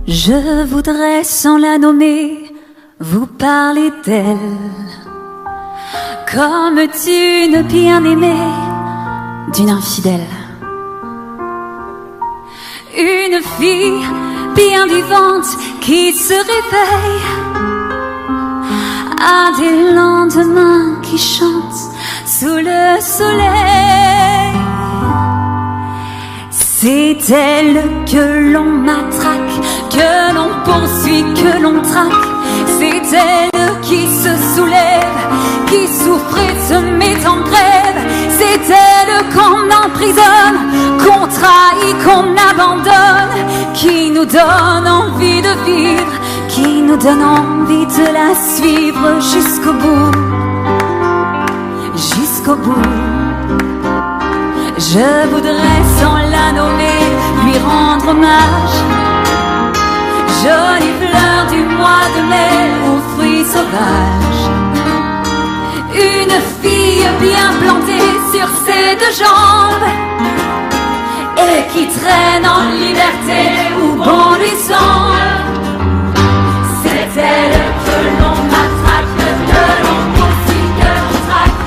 Je voudrais, sans la nommer, vous parler d'elle, comme d'une bien-aimée, d'une infidèle. Une fille bien vivante qui se réveille à des lendemains qui chantent sous le soleil. C'est elle que l'on matraque, que l'on poursuit, que l'on traque. C'est elle qui se soulève, qui souffre et se met en grève. C'est elle qu'on emprisonne, qu'on trahit, qu'on abandonne, qui nous donne envie de vivre, qui nous donne envie de la suivre jusqu'au bout, jusqu'au bout. Je voudrais, sans la nommer, lui rendre hommage. Jolie fleur du mois de mai aux fruits sauvages. Une fille bien plantée sur ses deux jambes et qui traîne en liberté où bon lui semble. C'est elle que l'on matraque, que l'on poursuit, que l'on traque.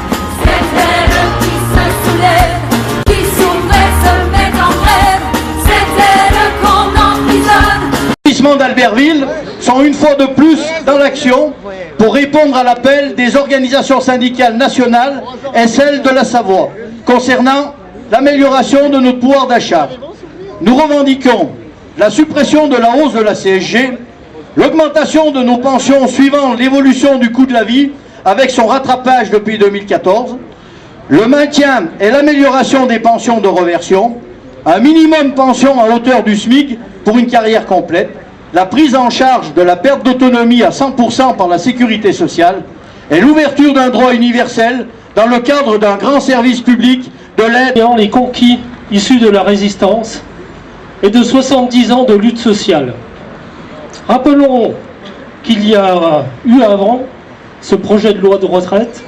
C'est elle qui se soulève, qui s'ouvre et se met en grève. C'est elle qu'on emprisonne. Les arrondissements d'Albertville sont une fois de plus dans l'action pour répondre à l'appel des organisations syndicales nationales et celles de la Savoie concernant l'amélioration de notre pouvoir d'achat. Nous revendiquons la suppression de la hausse de la CSG, l'augmentation de nos pensions suivant l'évolution du coût de la vie avec son rattrapage depuis 2014, le maintien et l'amélioration des pensions de réversion, un minimum pension à hauteur du SMIC pour une carrière complète, la prise en charge de la perte d'autonomie à 100% par la sécurité sociale et l'ouverture d'un droit universel dans le cadre d'un grand service public de l'aide. Les conquis issus de la résistance et de 70 ans de lutte sociale. Rappelons qu'il y a eu avant ce projet de loi de retraite,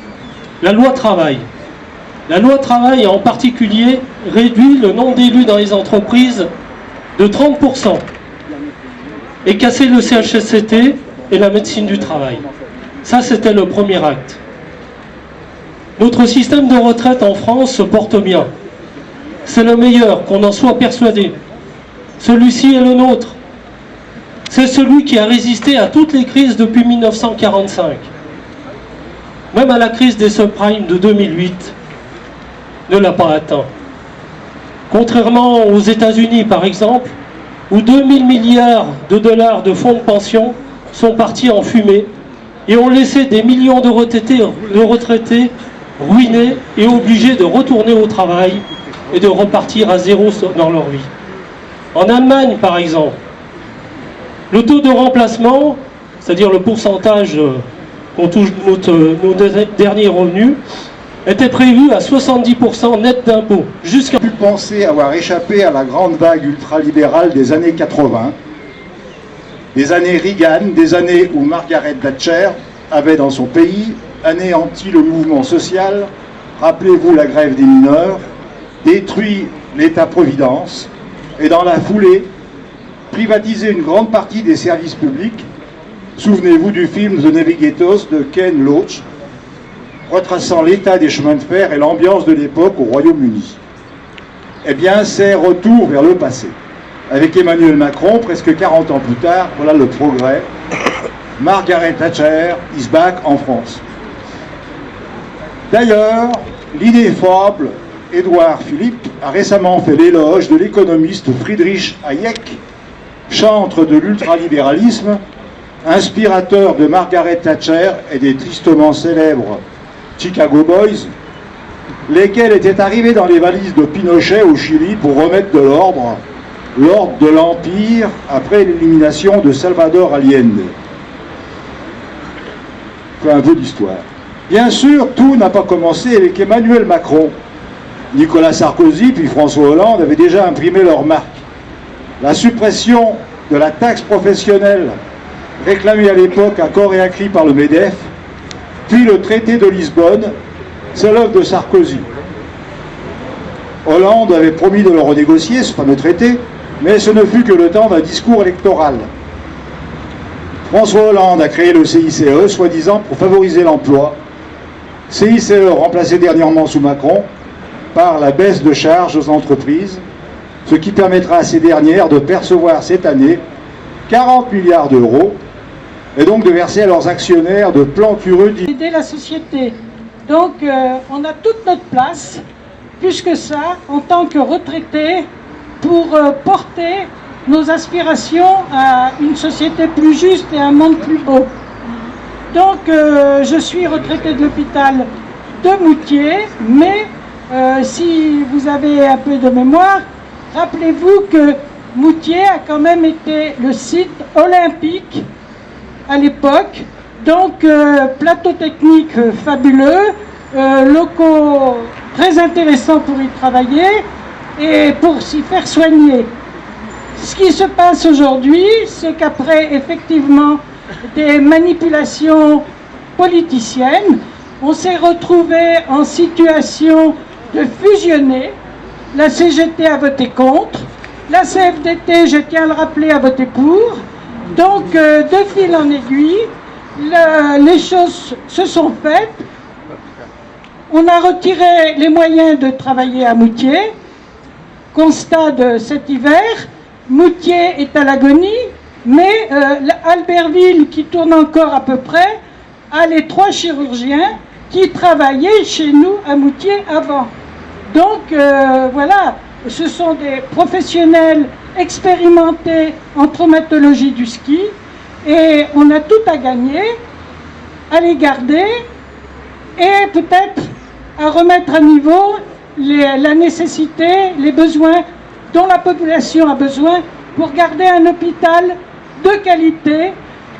la loi travail. La loi travail a en particulier réduit le nombre d'élus dans les entreprises de 30%. Et casser le CHSCT et la médecine du travail. Ça, c'était le premier acte. Notre système de retraite en France se porte bien. C'est le meilleur, qu'on en soit persuadé. Celui-ci est le nôtre. C'est celui qui a résisté à toutes les crises depuis 1945. Même à la crise des subprimes de 2008, ne l'a pas atteint. Contrairement aux États-Unis, par exemple, où 2000 milliards de dollars de fonds de pension sont partis en fumée et ont laissé des millions de retraités ruinés et obligés de retourner au travail et de repartir à zéro dans leur vie. En Allemagne, par exemple, le taux de remplacement, c'est-à-dire le pourcentage qu'on touche nos derniers revenus, était prévu à 70% net d'impôts. Jusqu'à pu penser avoir échappé à la grande vague ultralibérale des années 80, des années Reagan, des années où Margaret Thatcher avait dans son pays anéanti le mouvement social, rappelez-vous la grève des mineurs, détruit l'État-providence et dans la foulée, privatisé une grande partie des services publics. Souvenez-vous du film The Navigators de Ken Loach, retraçant l'état des chemins de fer et l'ambiance de l'époque au Royaume-Uni. Eh bien, c'est retour vers le passé. Avec Emmanuel Macron, presque 40 ans plus tard, voilà le progrès. Margaret Thatcher is back en France. D'ailleurs, l'ineffable Édouard Philippe a récemment fait l'éloge de l'économiste Friedrich Hayek, chantre de l'ultralibéralisme, inspirateur de Margaret Thatcher et des tristement célèbres Chicago Boys, lesquels étaient arrivés dans les valises de Pinochet au Chili pour remettre de l'ordre de l'Empire après l'élimination de Salvador Allende. Enfin, un peu d'histoire. Bien sûr, tout n'a pas commencé avec Emmanuel Macron. Nicolas Sarkozy puis François Hollande avaient déjà imprimé leur marque. La suppression de la taxe professionnelle réclamée à l'époque à corps et à cri par le MEDEF, puis le traité de Lisbonne, c'est l'œuvre de Sarkozy. Hollande avait promis de le renégocier, ce fameux traité, mais ce ne fut que le temps d'un discours électoral. François Hollande a créé le CICE, soi-disant pour favoriser l'emploi. CICE remplacé dernièrement sous Macron par la baisse de charges aux entreprises, ce qui permettra à ces dernières de percevoir cette année 40 milliards d'euros et donc de verser à leurs actionnaires de plantureux dividendes. Aider la société. Donc on a toute notre place, plus que ça, en tant que retraités, pour porter nos aspirations à une société plus juste et un monde plus beau. Donc je suis retraité de l'hôpital de Moutier, mais si vous avez un peu de mémoire, rappelez-vous que Moutier a quand même été le site olympique à l'époque, donc plateau technique fabuleux, locaux très intéressants pour y travailler et pour s'y faire soigner. Ce qui se passe aujourd'hui, c'est qu'après effectivement des manipulations politiciennes, on s'est retrouvé en situation de fusionner. La CGT a voté contre, la CFDT, je tiens à le rappeler, a voté pour. Donc, de fil en aiguille, les choses se sont faites. On a retiré les moyens de travailler à Moutier. Constat de cet hiver, Moutier est à l'agonie, mais Albertville, qui tourne encore à peu près, a les 3 chirurgiens qui travaillaient chez nous à Moutier avant. Donc, voilà, ce sont des professionnels expérimentés en traumatologie du ski et on a tout à gagner, à les garder et peut-être à remettre à niveau la nécessité, les besoins dont la population a besoin pour garder un hôpital de qualité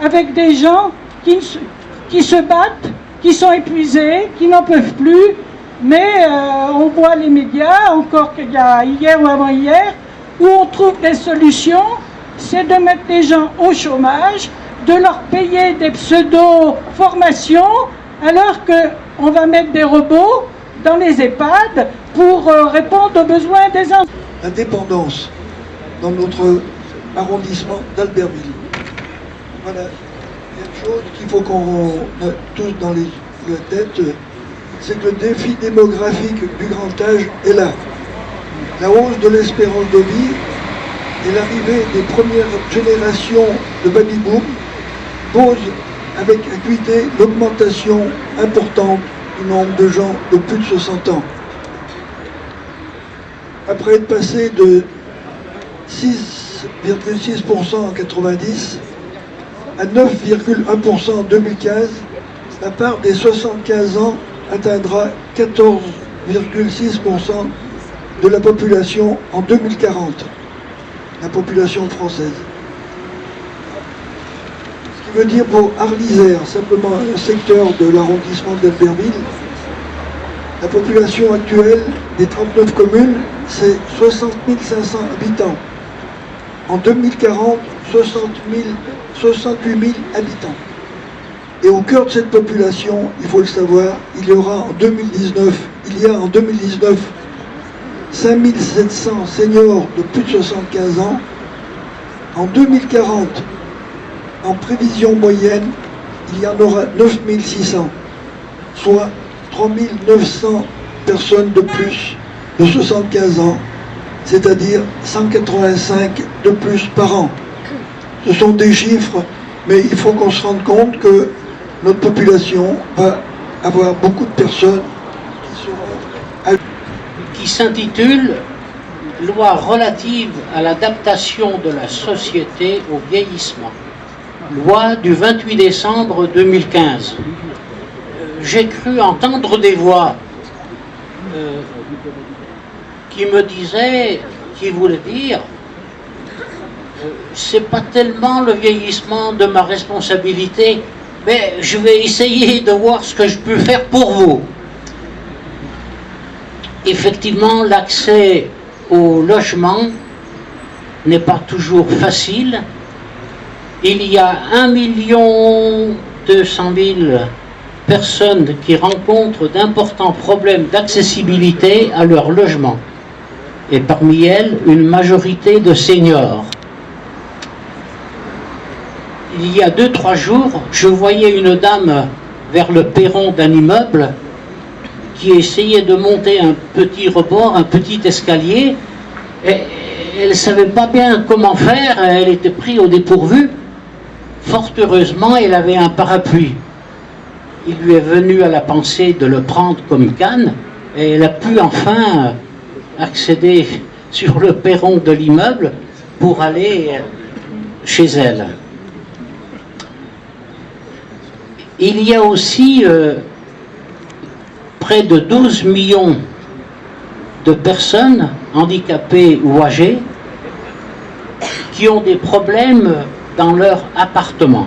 avec des gens qui se battent, qui sont épuisés, qui n'en peuvent plus, mais on voit les médias, encore qu'il y a hier ou avant-hier, où on trouve des solutions, c'est de mettre les gens au chômage, de leur payer des pseudo-formations, alors qu'on va mettre des robots dans les EHPAD pour répondre aux besoins des enfants. La dépendance dans notre arrondissement d'Albertville. Voilà, il y a une chose qu'il faut qu'on a tous dans la tête, c'est que le défi démographique du grand âge est là. La hausse de l'espérance de vie et l'arrivée des premières générations de baby-boom pose avec acuité l'augmentation importante du nombre de gens de plus de 60 ans. Après être passé de 6,6% en 90 à 9,1% en 2015, la part des 75 ans atteindra 14,6% de la population en 2040, la population française. Ce qui veut dire pour Arlysère, simplement un secteur de l'arrondissement d'Albertville, la population actuelle des 39 communes, c'est 60 500 habitants. En 2040, 68 000 habitants. Et au cœur de cette population, il faut le savoir, il y a en 2019 5700 seniors de plus de 75 ans. En 2040, en prévision moyenne, il y en aura 9600, soit 3900 personnes de plus de 75 ans, c'est-à-dire 185 de plus par an. Ce sont des chiffres, mais il faut qu'on se rende compte que notre population va avoir beaucoup de personnes qui s'intitule « Loi relative à l'adaptation de la société au vieillissement ». Loi du 28 décembre 2015. J'ai cru entendre des voix qui me disaient, qui voulaient dire c'est pas tellement le vieillissement de ma responsabilité, mais je vais essayer de voir ce que je peux faire pour vous. Effectivement, l'accès au logement n'est pas toujours facile. Il y a 1 200 000 personnes qui rencontrent d'importants problèmes d'accessibilité à leur logement. Et parmi elles, une majorité de seniors. il y a 2-3 jours, je voyais une dame vers le perron d'un immeuble qui essayait de monter un petit rebord, un petit escalier, et elle ne savait pas bien comment faire, elle était prise au dépourvu. Fort heureusement, elle avait un parapluie. Il lui est venu à la pensée de le prendre comme canne, et elle a pu enfin accéder sur le perron de l'immeuble pour aller chez elle. Il y a aussi près de 12 millions de personnes handicapées ou âgées qui ont des problèmes dans leur appartement.